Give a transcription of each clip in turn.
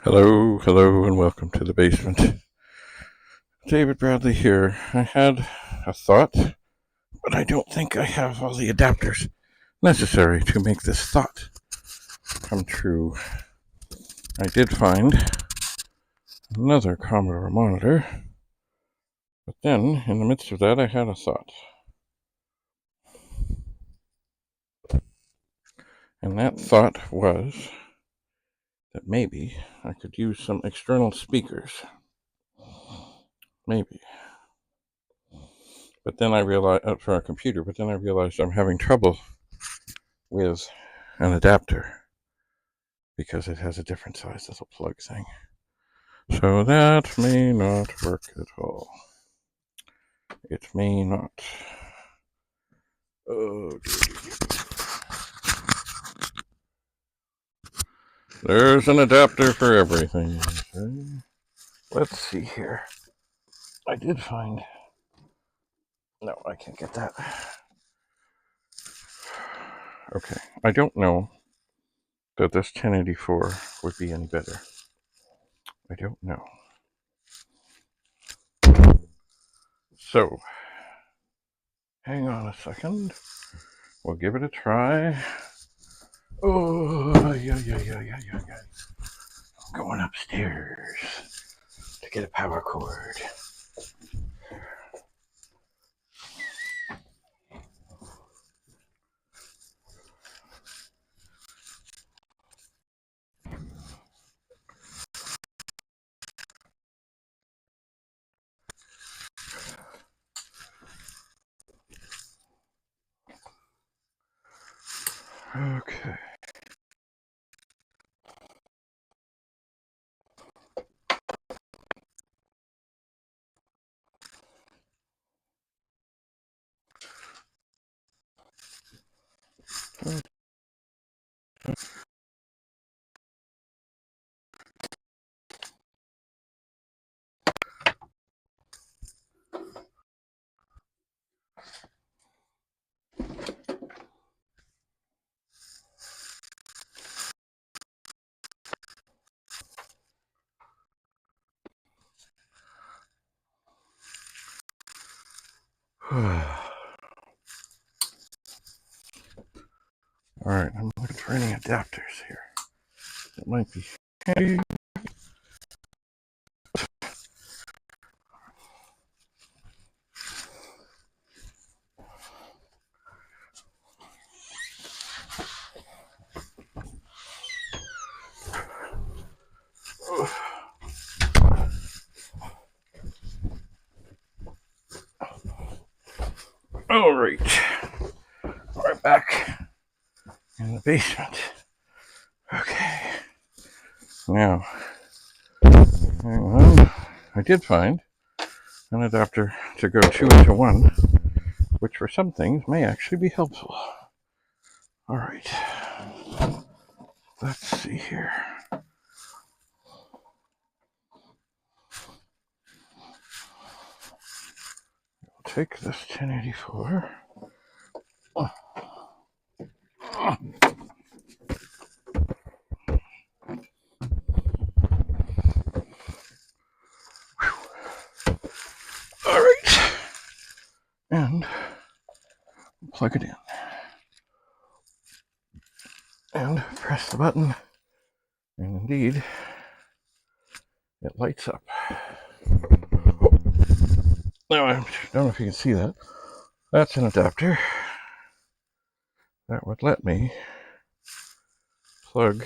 Hello, hello, and welcome to the basement. David Bradley here. I had a thought, but I don't think I have all the adapters necessary to make this thought come true. I did find another Commodore monitor, but then, in the midst of that, I had a thought. And that thought was that maybe I could use some external speakers. Maybe. But then I realized, for our computer, but then I realized I'm having trouble with an adapter because it has a different size little plug thing. So that may not work at all. It may not. Oh, there's an adapter for everything. Okay. Let's see here. I did find. No, I can't get that. Okay, I don't know that this 1084 would be any better. I don't know. So, hang on a second. We'll give it a try. Oh, yeah. I'm going upstairs to get a power cord. Okay. Alright, I'm looking for any adapters here. That might be handy. Alright, we're back in the basement. Okay, now, hang on. I did find an adapter to go 2 into 1, which for some things may actually be helpful. Alright, let's see here. I'll take this 1084. Alright, and plug it in. And press the button, and indeed, it lights up. Now, I don't know if you can see that. That's an adapter that would let me plug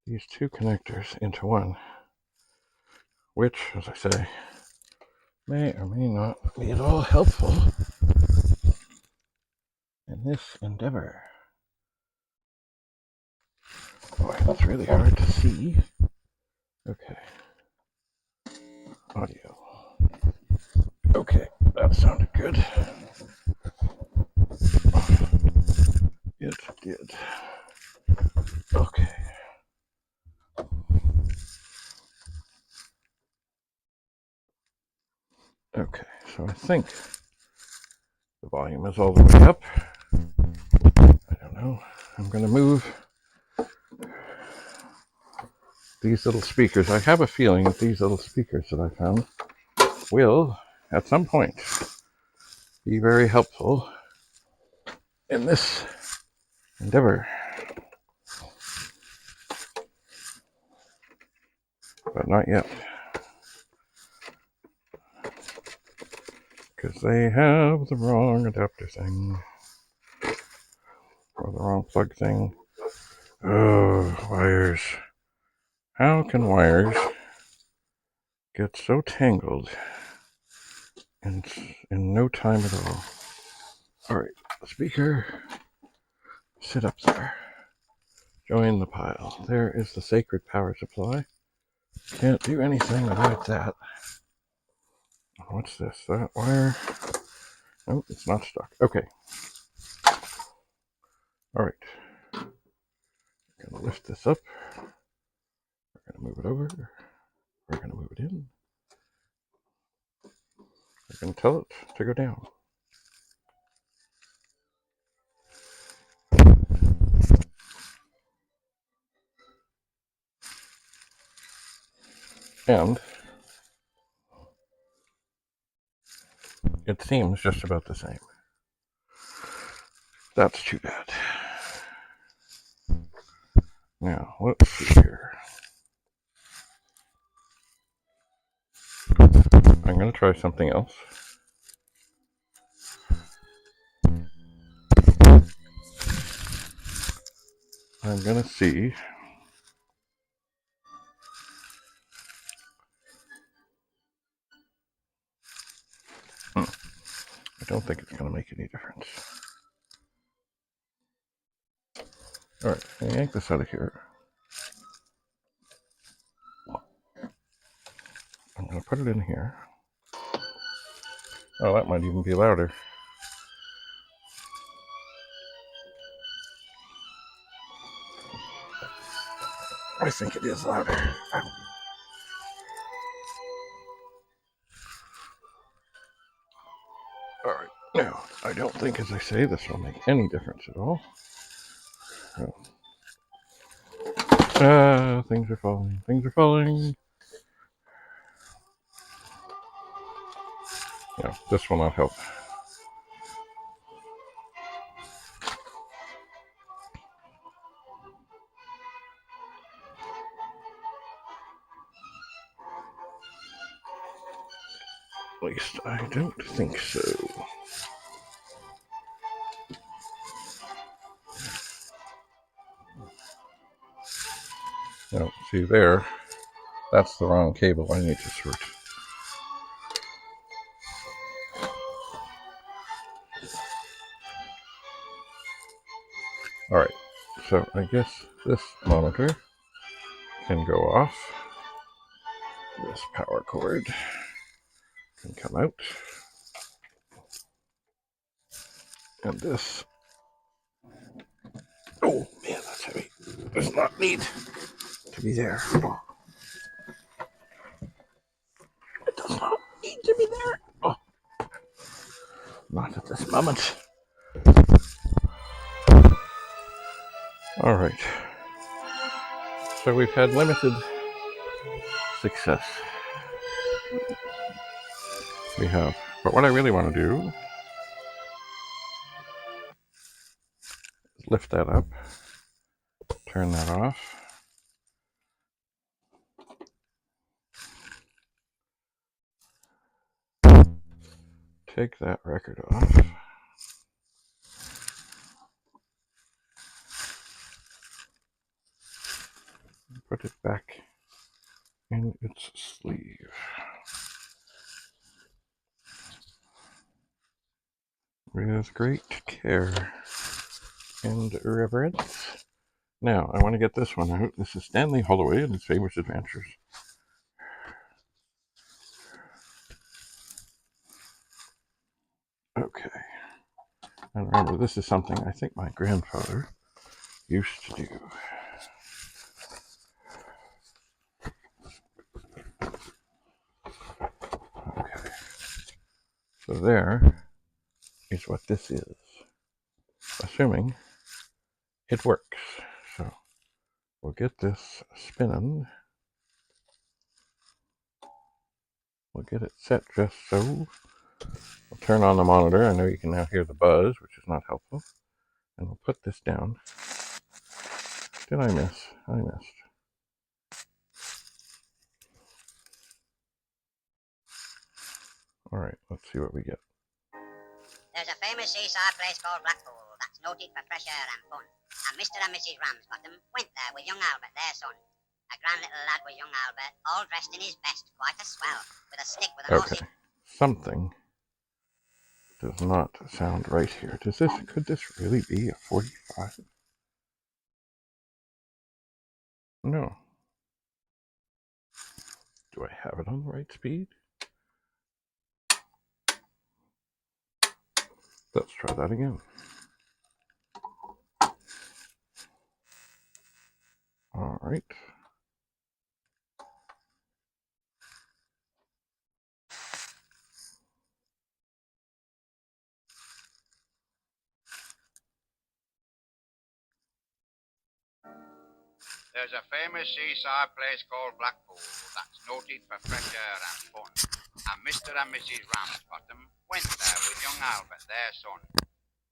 these two connectors into one, which, as I say, may or may not be at all helpful in this endeavor. Boy, that's really hard to see. Okay. Audio. Okay, that sounded good. It did. Okay. Okay, so I think the volume is all the way up. I don't know. I'm going to move these little speakers, I have a feeling that these little speakers that I found will, at some point, be very helpful in this endeavor. But not yet. Because they have the wrong adapter thing. Or the wrong plug thing. Oh, wires. How can wires get so tangled in no time at all? Alright, speaker. Sit up there. Join the pile. There is the sacred power supply. Can't do anything without that. What's this? That wire? Nope, it's not stuck. Okay. Alright. Gonna lift this up. We're gonna move it over. We're gonna move it in. We're gonna tell it to go down. And it seems just about the same. That's too bad. Now, let's see here. I'm going to try something else. I'm going to see. I don't think it's going to make any difference. Alright, I'm going to yank this out of here. I'm going to put it in here. Oh, that might even be louder. I think it is louder. Alright, now, I don't think, as I say, this will make any difference at all. Things are falling. Things are falling. No, this will not help. At least I don't think so. No, see there, that's the wrong cable I need to sort. Alright, so I guess this monitor can go off. This power cord can come out. And this, oh man, that's heavy. Does not need to be there. Oh. It does not need to be there. Oh. Not at this moment. Alright. So we've had limited success. We have. But what I really want to do is lift that up, turn that off. Take that record off. Put it back in its sleeve. With great care and reverence. Now, I want to get this one out. This is Stanley Holloway and his famous adventures. Okay. And remember, this is something I think my grandfather used to do. Okay. So there is what this is. Assuming it works. So we'll get this spinning. We'll get it set just so. We'll turn on the monitor. I know you can now hear the buzz, which is not helpful. And we'll put this down. Did I miss? I missed. All right, let's see what we get. There's a famous seaside place called Blackpool that's noted for fresh air and fun. And Mr. and Mrs. Ramsbottom went there with young Albert, their son. A grand little lad was young Albert, all dressed in his best, quite a swell, with a stick with an Okay, something does not sound right here. Could this really be a 45? No. Do I have it on the right speed? Let's try that again. All right. There's a famous seaside place called Blackpool that's noted for fresh air and fun. And Mr. and Mrs. Ramsbottom went there with young Albert, their son.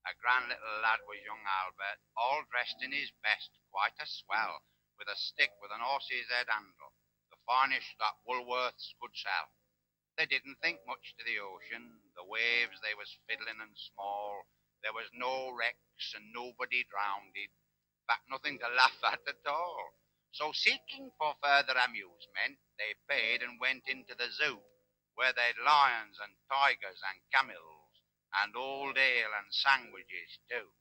A grand little lad was young Albert, all dressed in his best, quite a swell, with a stick with an horse's head handle, the finest that Woolworths could sell. They didn't think much to the ocean, the waves they was fiddling and small, there was no wrecks and nobody drowned. Fact, nothing to laugh at all. So seeking for further amusement, they paid and went into the zoo, where they'd lions and tigers and camels, and old ale and sandwiches too.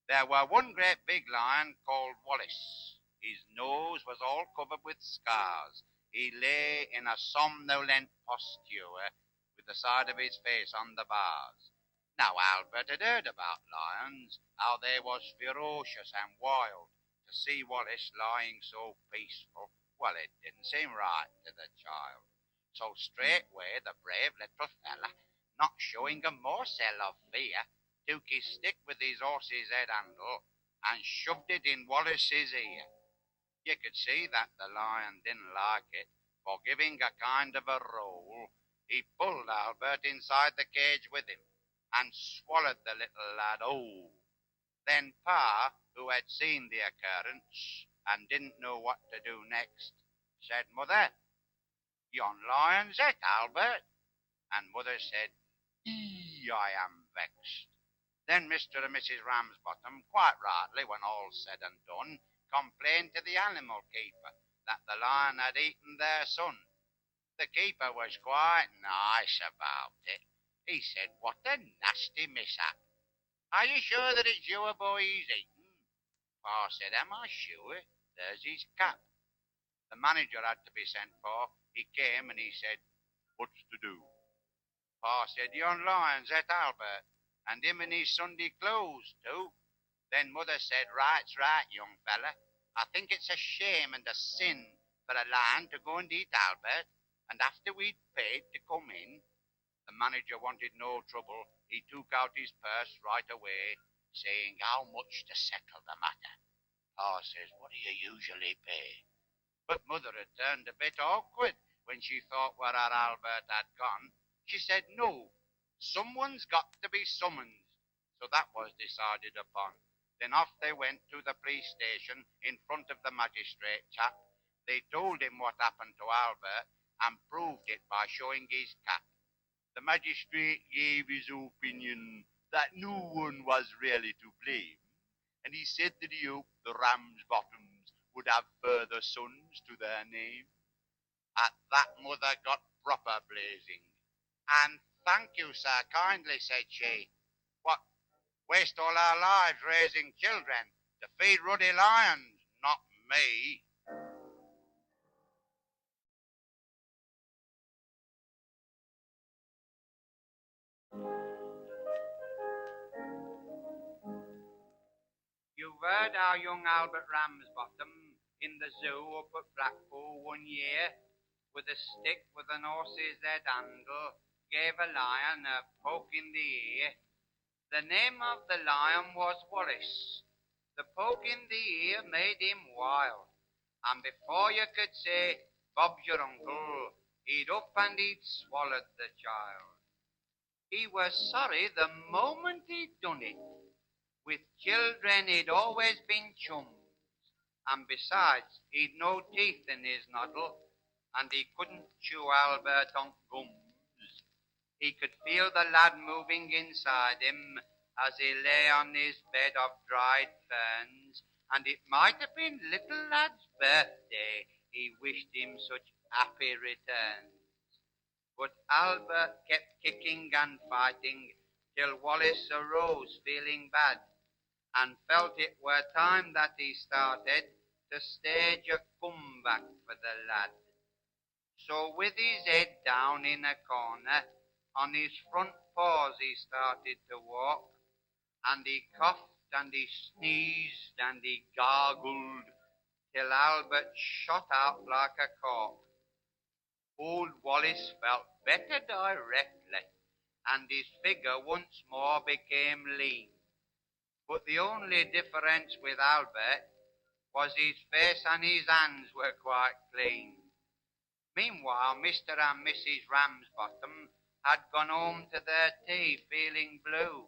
There were one great big lion called Wallace. His nose was all covered with scars. He lay in a somnolent posture, with the side of his face on the bars. Now Albert had heard about lions, how they was ferocious and wild. To see Wallace lying so peaceful, well, it didn't seem right to the child. So straightway the brave little fella, not showing a morsel of fear, took his stick with his horse's head handle and shoved it in Wallace's ear. You could see that the lion didn't like it, for giving a kind of a roll, he pulled Albert inside the cage with him and swallowed the little lad whole. Then Pa, who had seen the occurrence and didn't know what to do next, said, "Mother, yon lion's it, Albert." And Mother said, I am vexed." Then Mr. and Mrs. Ramsbottom, quite rightly, when all's said and done, complained to the animal keeper that the lion had eaten their son. The keeper was quite nice about it. He said, "What a nasty mishap. Are you sure that it's your boy he's eaten?" Pa said, "Am I sure? There's his cap." The manager had to be sent for. He came and he said, "What's to do?" Pa said, "Yon lion's et Albert, and him in his Sunday clothes too." Then Mother said, "Right's right, young fella. I think it's a shame and a sin for a lion to go and eat Albert, and after we'd paid to come in." The manager wanted no trouble. He took out his purse right away, saying how much to settle the matter. Pa says, "What do you usually pay?" But Mother had turned a bit awkward when she thought where our Albert had gone. She said, "No, someone's got to be summoned." So that was decided upon. Then off they went to the police station in front of the magistrate chap. They told him what happened to Albert and proved it by showing his cap. The magistrate gave his opinion that no one was really to blame, and he said that he hoped the Ramsbottoms would have further sons to their name. At that Mother got proper blazing. "And thank you, sir, kindly," said she. "What, waste all our lives raising children to feed ruddy lions? Not me." You've heard how young Albert Ramsbottom in the zoo up at Blackpool one year, with a stick with an horse's head handle, gave a lion a poke in the ear. The name of the lion was Wallace. The poke in the ear made him wild, and before you could say, "Bob's your uncle," He'd up and he'd swallowed the child. He was sorry the moment he'd done it. With children he'd always been chums, and besides he'd no teeth in his noddle, and he couldn't chew Albert on gums. He could feel the lad moving inside him as he lay on his bed of dried ferns, and it might have been little lad's birthday. He wished him such happy returns. But Albert kept kicking and fighting till Wallace arose feeling bad, and felt it were time that he started to stage a comeback for the lad. So with his head down in a corner, on his front paws he started to walk, and he coughed and he sneezed and he gargled till Albert shot out like a cork. Old Wallace felt better directly, and his figure once more became lean. But the only difference with Albert was his face and his hands were quite clean. Meanwhile, Mr. and Mrs. Ramsbottom had gone home to their tea feeling blue.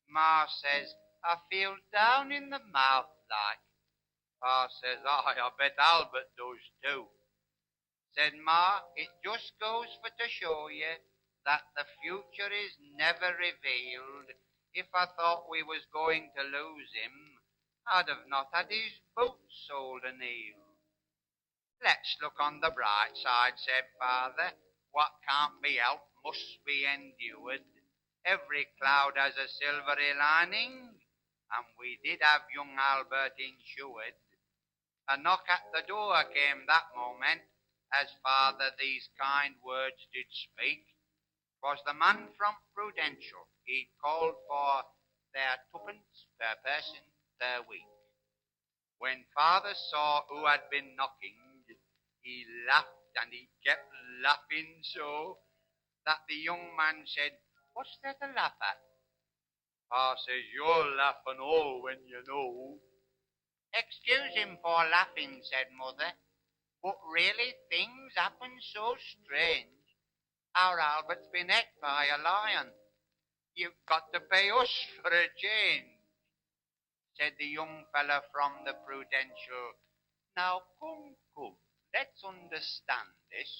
Ma says, I feel down in the mouth like. Pa says, I bet Albert does too. Said Ma, it just goes for to show you that the future is never revealed. If I thought we was going to lose him, I'd have not had his boots soled and heeled. Let's look on the bright side, said Father. What can't be helped must be endured. Every cloud has a silvery lining, and we did have young Albert insured. A knock at the door came that moment, as Father these kind words did speak. 'Twas the man from Prudential. He called for their twopence per person per week. When Father saw who had been knocking, he laughed, and he kept laughing so that the young man said, What's there to laugh at? Pa says, You'll laugh and all when you know. Excuse him for laughing, said Mother, but really things happen so strange. Our Albert's been ate by a lion. You've got to pay us for a change, said the young fella from the Prudential. Now, come, let's understand this.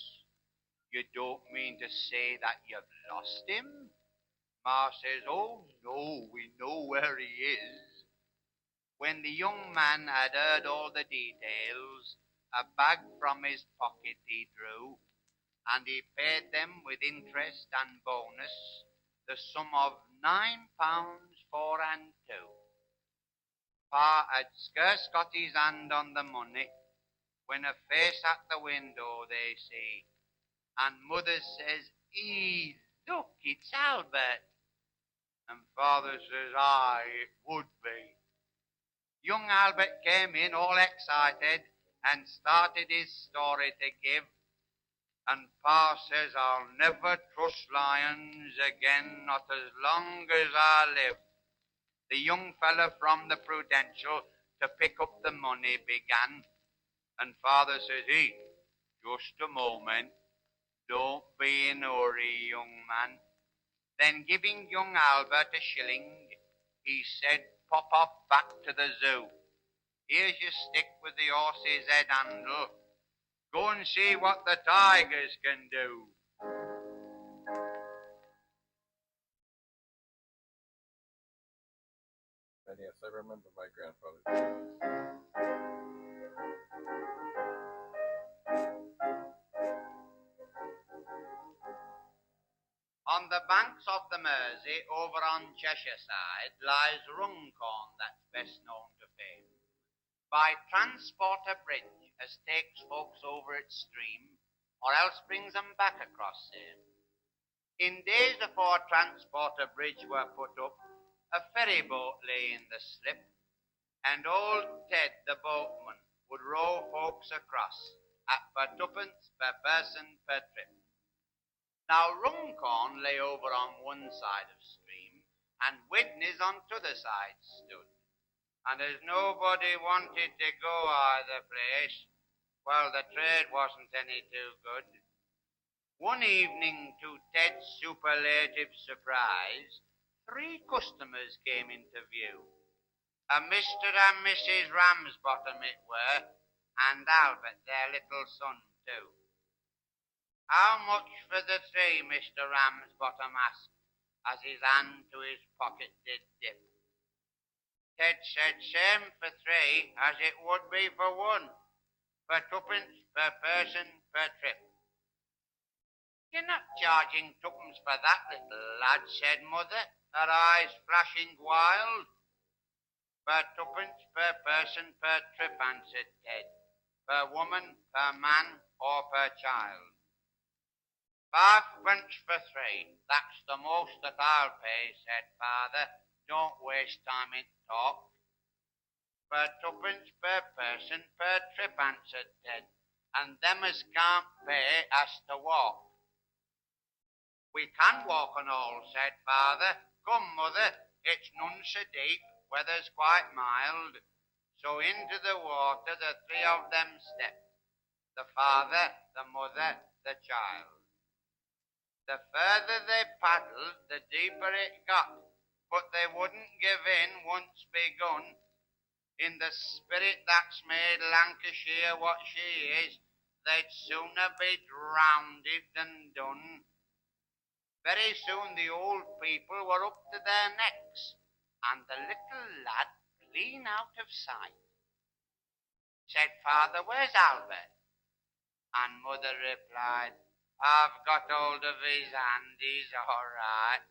You don't mean to say that you've lost him? Ma says, Oh, no, we know where he is. When the young man had heard all the details, a bag from his pocket he drew, and he paid them with interest and bonus the sum of £9 4 and 2. Pa had scarce got his hand on the money when a face at the window they see, and Mother says, look, it's Albert. And Father says, aye, it would be. Young Albert came in all excited and started his story to give, and Pa says, I'll never trust lions again, not as long as I live. The young fella from the Prudential to pick up the money began, and Father says, just a moment, don't be in a hurry, young man. Then giving young Albert a shilling, he said, pop off back to the zoo. Here's your stick with the horse's head handle. Go and see what the tigers can do. And yes, I remember my grandfather doing this. On the banks of the Mersey, over on Cheshire side, lies Runcorn, that's best known to fame. By transporter bridge, as takes folks over its stream, or else brings them back across there. In days afore transporter bridge were put up, a ferry boat lay in the slip, and old Ted the boatman would row folks across at for twopence per person per trip. Now Runcorn lay over on one side of stream, and Widnes on t'other side stood. And as nobody wanted to go either place, well, the trade wasn't any too good. One evening, to Ted's superlative surprise, 3 customers came into view. A Mr. and Mrs. Ramsbottom it were, and Albert, their little son, too. How much for the 3, Mr. Ramsbottom asked, as his hand to his pocket did dip. Ted said same for 3 as it would be for 1, for 2pence per person per trip. You're not charging 2pence for that, little lad, said Mother, her eyes flashing wild. For 2pence per person per trip, answered Ted. Per woman, per man, or per child. 5pence for 3, that's the most that I'll pay, said Father. Don't waste time in talk. For 2pence per person per trip, answered Ted, and them as can't pay has to walk. We can walk and all, said Father. Come, Mother, it's none so deep, weather's quite mild. So into the water the 3 of them stepped, the father, the mother, the child. The further they paddled, the deeper it got, but they wouldn't give in once begun. In the spirit that's made Lancashire what she is, they'd sooner be drowned than done. Very soon the old people were up to their necks, and the little lad clean out of sight. Said Father, where's Albert? And Mother replied, I've got hold of his hand, he's all right.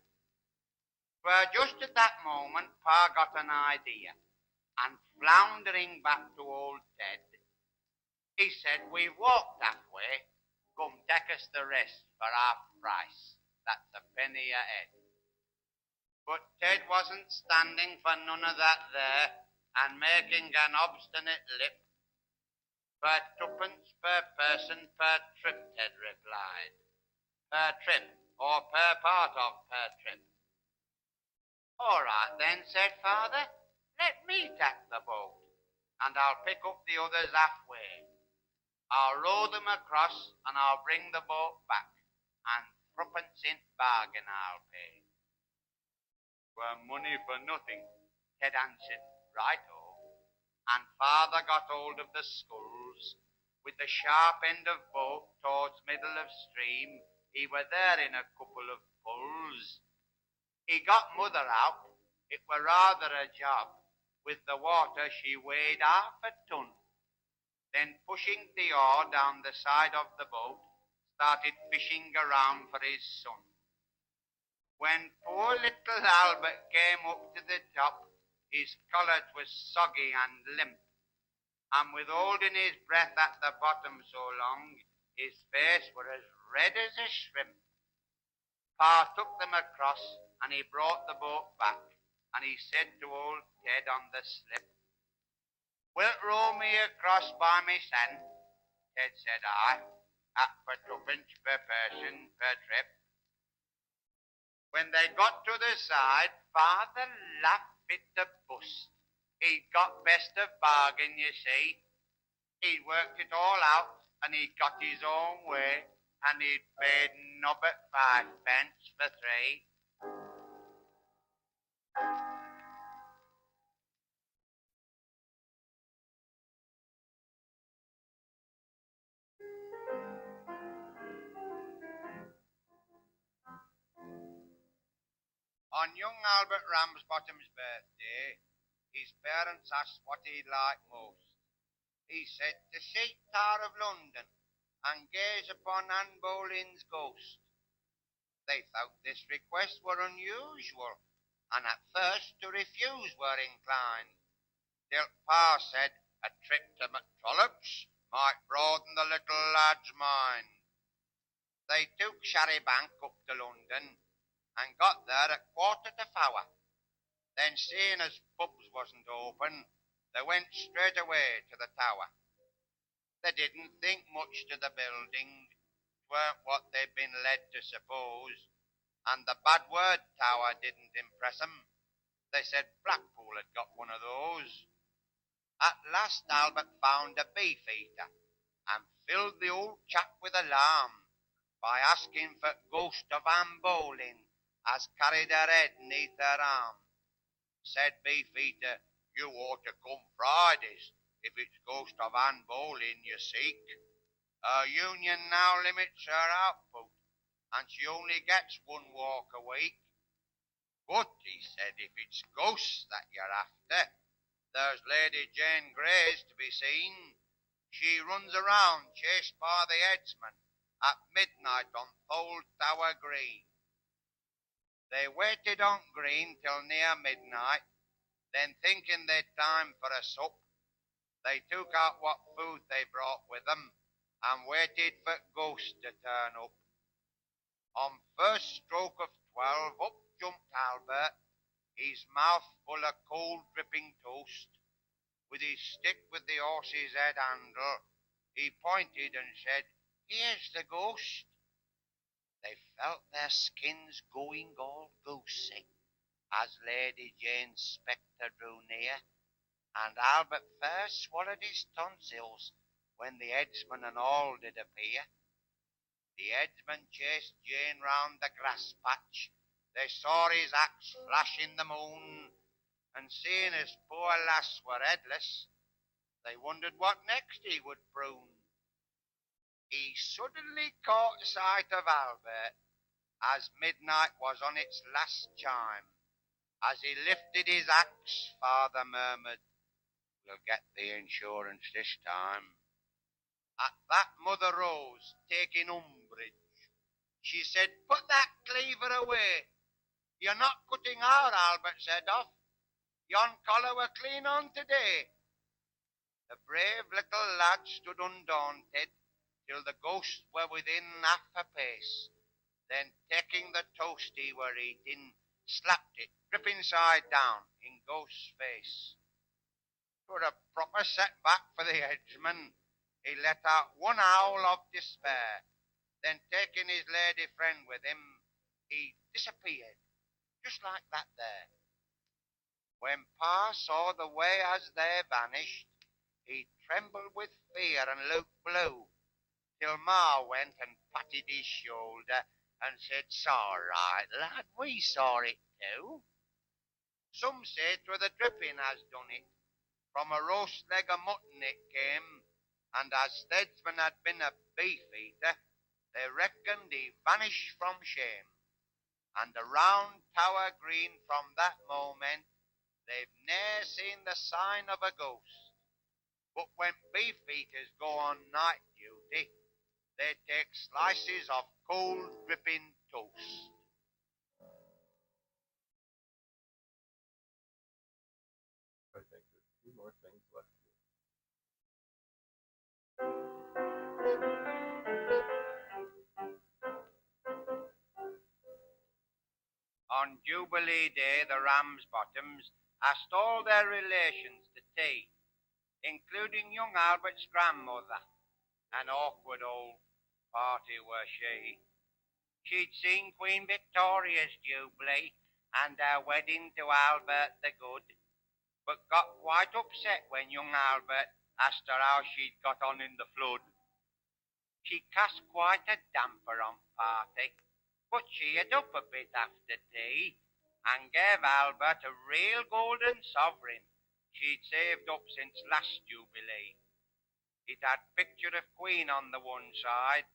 Well, just at that moment, Pa got an idea, and floundering back to old Ted, he said, we've walked halfway, come take us the rest for half price. That's a penny a head. But Ted wasn't standing for none of that there, and making an obstinate lip. For 2pence per person per trip, Ted replied. Per trip, or per part of per trip. All right then, said Father, let me tack the boat, and I'll pick up the others halfway. I'll row them across, and I'll bring the boat back, and 3pence in bargain I'll pay. Well, money for nothing, Ted answered, righto. And Father got hold of the sculls. With the sharp end of boat towards middle of stream, he were there in a couple of pulls. He got Mother out. It were rather a job. With the water she weighed half a ton. Then pushing the oar down the side of the boat, started fishing around for his son. When poor little Albert came up to the top, his collar was soggy and limp, and with holding his breath at the bottom so long, his face were as red as a shrimp. Pa took them across, and he brought the boat back, and he said to old Ted on the slip, Wilt row me across by me son? Ted said aye, at for 2pence per person per trip. When they got to the side, Father laughed fit to bust. He'd got best of bargain, you see. He'd worked it all out, and he'd got his own way, and he'd paid nobbut 5pence for 3. On young Albert Ramsbottom's birthday, his parents asked what he'd like most. He said to see Tower of London and gaze upon Anne Boleyn's ghost. They thought this request were unusual, and at first to refuse were inclined. Till Pa said a trip to McTrollope's might broaden the little lad's mind. They took Sharrybank up to London, and got there at 4:45. Then, seeing as pubs wasn't open, they went straight away to the Tower. They didn't think much to the building, 'tweren't what they'd been led to suppose, and the bad word Tower didn't impress 'em. They said Blackpool had got one of those. At last Albert found a beef eater, and filled the old chap with alarm. by asking for ghost of Anne Boleyn as carried her head neath her arm. Said Beefeater, you ought to come Fridays if it's ghost of Anne Boleyn you seek. Her union now limits her output, and she only gets one walk a week. But, he said, if it's ghosts that you're after, there's Lady Jane Grey's to be seen. She runs around chased by the headsman at midnight on Thole Tower Green. They waited on Green till near midnight, then thinking they'd time for a sup, they took out what food they brought with them and waited for ghosts to turn up. On first stroke of 12, up jumped Albert, his mouth full of cold dripping toast. With his stick with the horse's head handle, he pointed and said, here's the ghost. They felt their skins going all ghosty as Lady Jane's spectre drew near, and Albert first swallowed his tonsils when the headsman and all did appear. The headsman chased Jane round the grass patch. They saw his axe flash in the moon, and seeing his poor lass were headless, they wondered what next he would prune. He suddenly caught sight of Albert as midnight was on its last chime. As he lifted his axe, father murmured, we'll get the insurance this time. At that mother rose, taking umbrage. She said, put that cleaver away. You're not cutting our Albert's head off. Yon collar were clean on today. The brave little lad stood undaunted till the ghosts were within half a pace. Then, taking the toast he were eating, slapped it, dripping side down, in ghost's face. 'Twere a proper setback for the headsman. He let out one howl of despair. Then, taking his lady friend with him, he disappeared, just like that there. When Pa saw the way as they vanished, he trembled with fear and looked blue, till Ma went and patted his shoulder and said, "'S'all right, lad, we saw it too." Some say 'twere the dripping has done it. From a roast leg of mutton it came, and as Steadsman had been a beef-eater, they reckoned he vanished from shame. And around Tower Green from that moment, they've ne'er seen the sign of a ghost. But when beef-eaters go on night duty, they take slices of cold dripping toast. I think there's two more things left. On Jubilee Day, the Ramsbottoms asked all their relations to tea, including young Albert's grandmother. An awkward old party were she. She'd seen Queen Victoria's Jubilee and her wedding to Albert the Good, but got quite upset when young Albert asked her how she'd got on in the flood. She cast quite a damper on party, but cheered up a bit after tea and gave Albert a real golden sovereign she'd saved up since last Jubilee. It had picture of Queen on the one side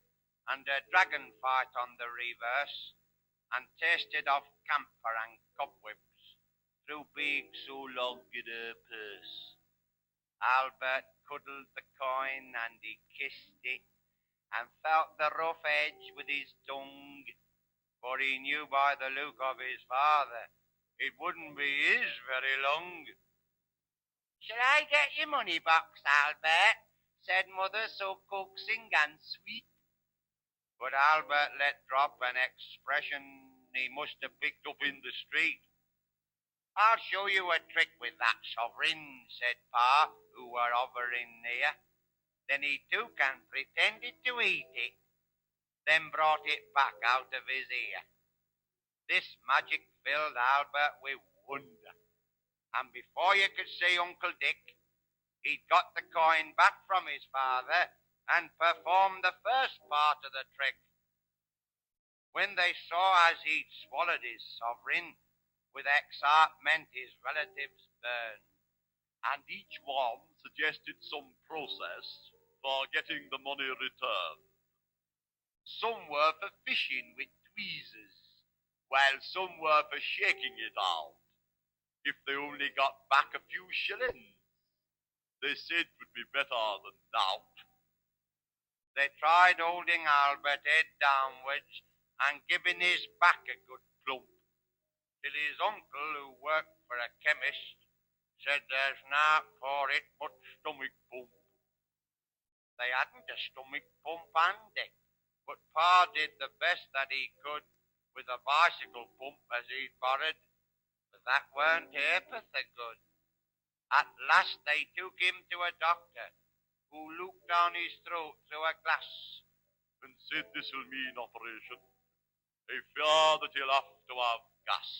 and a dragon fight on the reverse, and tasted of camphor and cobwebs through beaks so long in her purse. Albert cuddled the coin and he kissed it and felt the rough edge with his tongue, for he knew by the look of his father it wouldn't be his very long. "Shall I get your money box, Albert?" said mother, so coaxing and sweet. But Albert let drop an expression he must have picked up in the street. "I'll show you a trick with that sovereign," said Pa, who were hovering near. Then he took and pretended to eat it, then brought it back out of his ear. This magic filled Albert with wonder, and before you could say Uncle Dick, he'd got the coin back from his father and performed the first part of the trick, When they saw as he'd swallowed his sovereign, with excitement his relatives burned. And each one suggested some process for getting the money returned. Some were for fishing with tweezers, while some were for shaking it out. If they only got back a few shillings, they said it would be better than nought. They tried holding Albert head downwards and giving his back a good plump, till his uncle, who worked for a chemist, said there's naught for it but stomach pump. They hadn't a stomach pump handy, but Pa did the best that he could with a bicycle pump as he'd borrowed, but that weren't half the good. At last they took him to a doctor, who looked down his throat through a glass and said this'll mean operation. I fear that he'll have to have gas.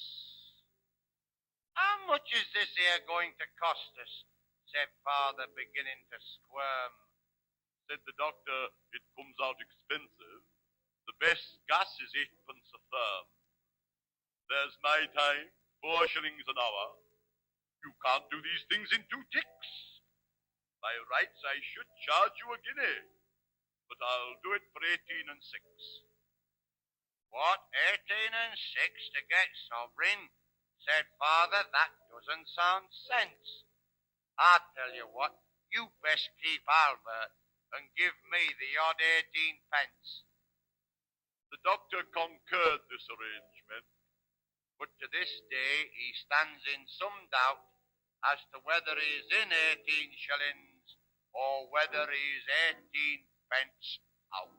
How much is this here going to cost us? Said Father, beginning to squirm. Said the doctor, it comes out expensive. The best gas is 8p a therm. There's my time, 4 shillings an hour. You can't do these things in 2 ticks. By rights, I should charge you a guinea, but I'll do it for 18 and 6. What, 18 and 6 to get sovereign? Said Father, that doesn't sound sense. I tell you what, you best keep Albert and give me the odd 18p. The doctor concurred this arrangement, but to this day he stands in some doubt as to whether he's in 18 shillings or whether he's 18p out.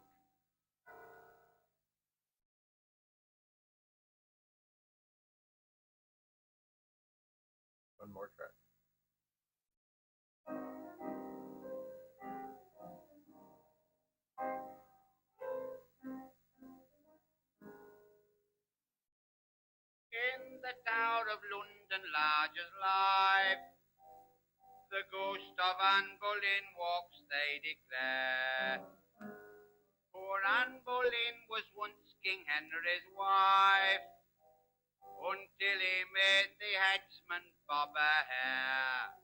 One more track. In the Tower of London lodges life, the ghost of Anne Boleyn walks, they declare. For Anne Boleyn was once King Henry's wife, until he made the headsman bob her hair.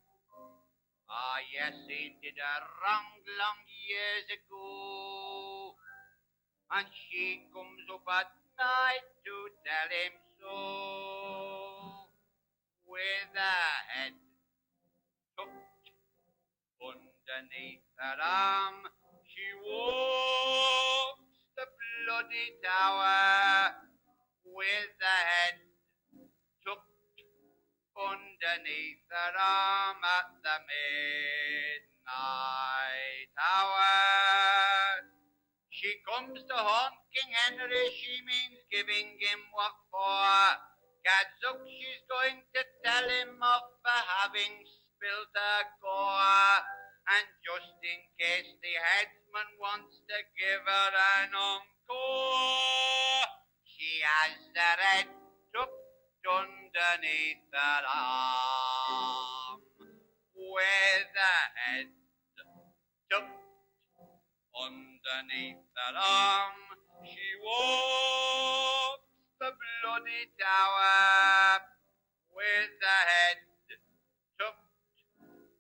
Ah, yes, he did her wrong long years ago, and she comes up at night to tell him so. With her head tucked underneath her arm, she walks the bloody tower. With her head tucked underneath her arm at the midnight hour. She comes to haunt King Henry, she means giving him what for. Gadzooks, she's going to tell him off for having spilt her gore. And just in case the headsman wants to give her an encore, she has her head tucked underneath her arm. With her head tucked underneath her arm, she walks the bloody tower. With her head tucked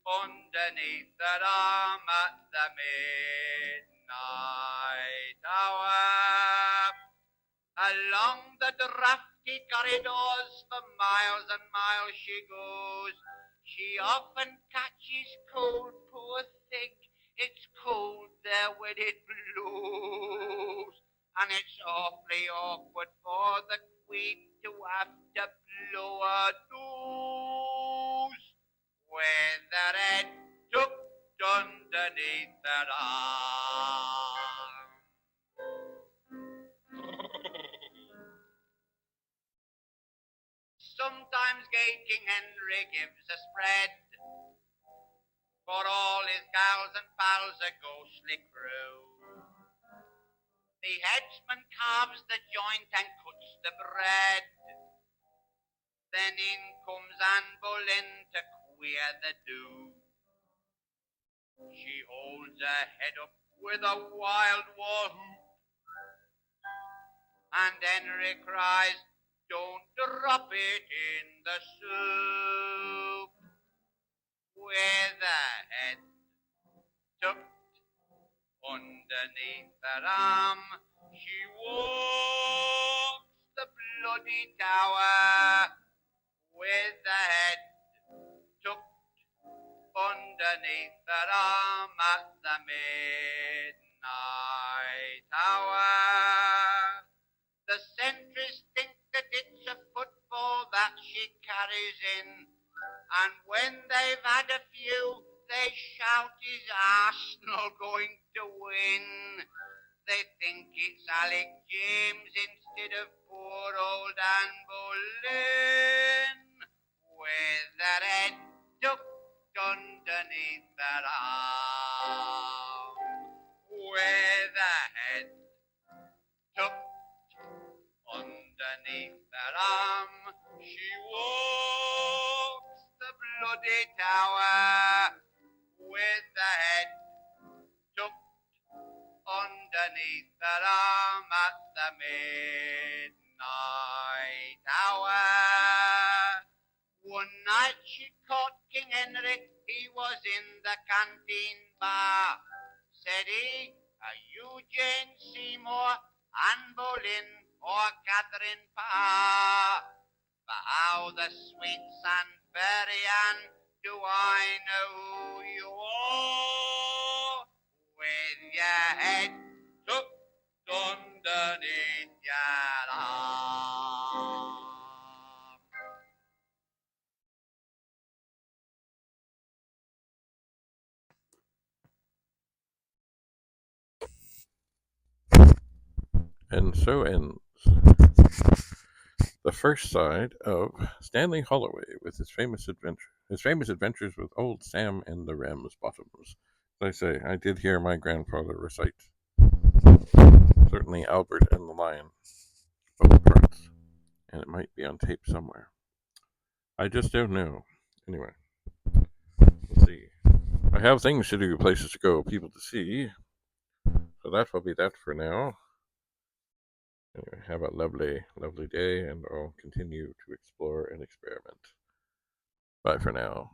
underneath her arm at the midnight hour. Along the drafty corridors for miles and miles she goes. She often catches cold, poor thing. It's cold there when it blows. And it's awfully awkward for the Queen to have to blow her nose with her head tucked underneath her arm. Sometimes gay King Henry gives a spread, for all his gals and pals a ghostly crew. The headsman carves the joint and cuts the bread. Then in comes Anne Boleyn to queer the do. She holds her head up with a wild war whoop, And Henry cries, don't drop it in the soup. With a head tucked underneath her arm, she walks the bloody tower. With a head tucked underneath her arm at the midnight hour. The sentries think that it's a football that she carries in, and when they've had a few, they shout, is Arsenal going to win? They think it's Alec James instead of poor old Anne Boleyn, with their head tucked underneath their arm. With a head tucked underneath her arm, she walks the bloody tower. With the head tucked underneath her arm at the midnight hour. One night she caught King Henry, he was in the canteen bar. Said he, are you Jane Seymour, Anne Boleyn, or Catherine Parr? But how the sweet Sandbury Anne do I know who you are? With your head tucked underneath your arm. And so ends the first side of Stanley Holloway with his famous adventures with Old Sam and the Ramsbottoms. As I say, I did hear my grandfather recite certainly Albert and the Lion, both parts, and it might be on tape somewhere. I just don't know. Anyway, let's see. I have things to do, places to go, people to see. So that will be that for now. Anyway, have a lovely, lovely day, and I'll continue to explore and experiment. Bye for now.